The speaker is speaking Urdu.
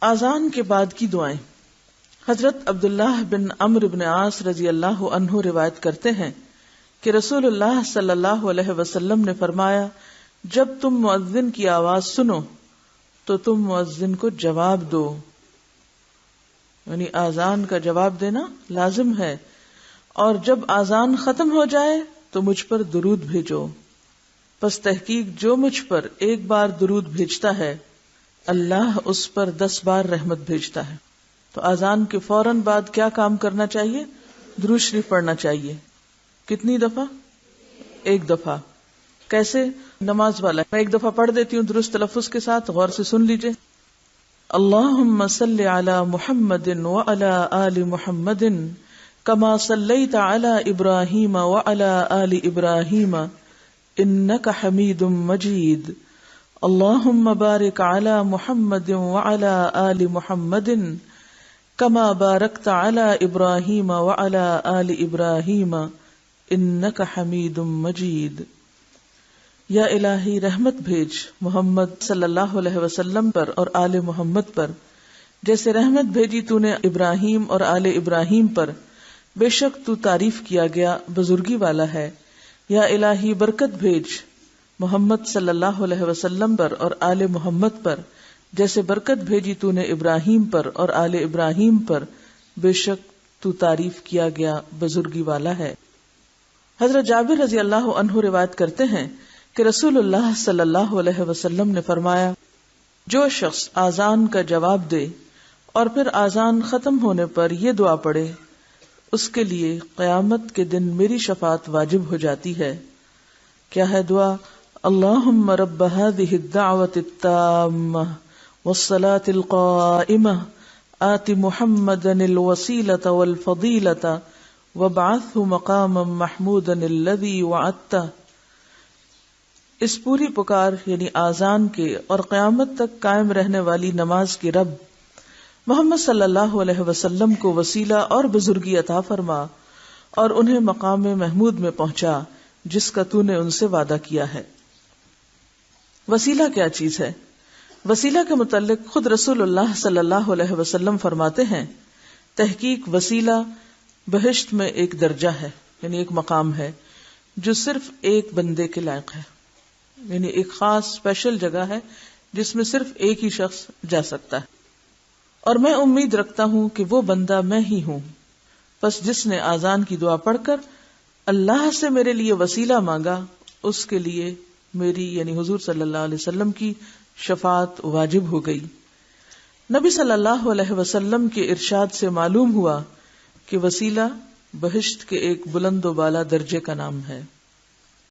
اذان کے بعد کی دعائیں۔ حضرت عبداللہ بن عمرو بن عاص رضی اللہ عنہ روایت کرتے ہیں کہ رسول اللہ صلی اللہ علیہ وسلم نے فرمایا، جب تم مؤذن کی آواز سنو تو تم مؤذن کو جواب دو، یعنی اذان کا جواب دینا لازم ہے، اور جب اذان ختم ہو جائے تو مجھ پر درود بھیجو، پس تحقیق جو مجھ پر ایک بار درود بھیجتا ہے اللہ اس پر 10 بار رحمت بھیجتا ہے۔ تو اذان کے فوراً بعد کیا کام کرنا چاہیے؟ درود شریف پڑھنا چاہیے۔ کتنی دفعہ؟ 1 دفعہ۔ کیسے؟ نماز والا میں 1 دفعہ پڑھ دیتی ہوں درست تلفظ کے ساتھ، غور سے سن لیجئے۔ اللہم صل علی محمد وعلی آل محمد کما صلیت علی ابراہیم وعلی آل ابراہیم انک حمید مجید۔ اللہم بارک علی محمد وعلی آل محمد کما بارکت علی ابراہیم وعلی آل ابراہیم انک حمید مجید۔ یا الہی رحمت بھیج محمد صلی اللہ علیہ وسلم پر اور آل محمد پر، جیسے رحمت بھیجی تو نے ابراہیم اور آل ابراہیم پر، بے شک تو تعریف کیا گیا بزرگی والا ہے۔ یا الہی برکت بھیج محمد صلی اللہ علیہ وسلم پر اور آل محمد پر، جیسے برکت بھیجی تو نے ابراہیم پر اور آل ابراہیم پر، بے شک تو تعریف کیا گیا بزرگی والا ہے۔ حضرت جابر رضی اللہ عنہ روایت کرتے ہیں کہ رسول اللہ صلی اللہ علیہ وسلم نے فرمایا، جو شخص اذان کا جواب دے اور پھر اذان ختم ہونے پر یہ دعا پڑھے، اس کے لیے قیامت کے دن میری شفاعت واجب ہو جاتی ہے۔ کیا ہے دعا؟ اللہم رب هذه الدعوة التامة والصلاة القائمة آت محمدا الوسيلة والفضيلة وابعثه مقاما محمودا الذي وعدته۔ اس پوری پکار یعنی اذان کے اور قیامت تک قائم رہنے والی نماز کے رب محمد صلی اللہ علیہ وسلم کو وسیلہ اور بزرگی عطا فرما اور انہیں مقام محمود میں پہنچا جس کا تو نے ان سے وعدہ کیا ہے۔ وسیلہ کیا چیز ہے؟ وسیلہ کے متعلق خود رسول اللہ صلی اللہ علیہ وسلم فرماتے ہیں، تحقیق وسیلہ بہشت میں ایک درجہ ہے، یعنی ایک مقام ہے جو صرف ایک بندے کے لائق ہے، یعنی ایک خاص اسپیشل جگہ ہے جس میں صرف ایک ہی شخص جا سکتا ہے، اور میں امید رکھتا ہوں کہ وہ بندہ میں ہی ہوں، پس جس نے اذان کی دعا پڑھ کر اللہ سے میرے لیے وسیلہ مانگا اس کے لیے میری یعنی حضور صلی اللہ علیہ وسلم کی شفاعت واجب ہو گئی۔ نبی صلی اللہ علیہ وسلم کے ارشاد سے معلوم ہوا کہ وسیلہ بہشت کے ایک بلند و بالا درجے کا نام ہے۔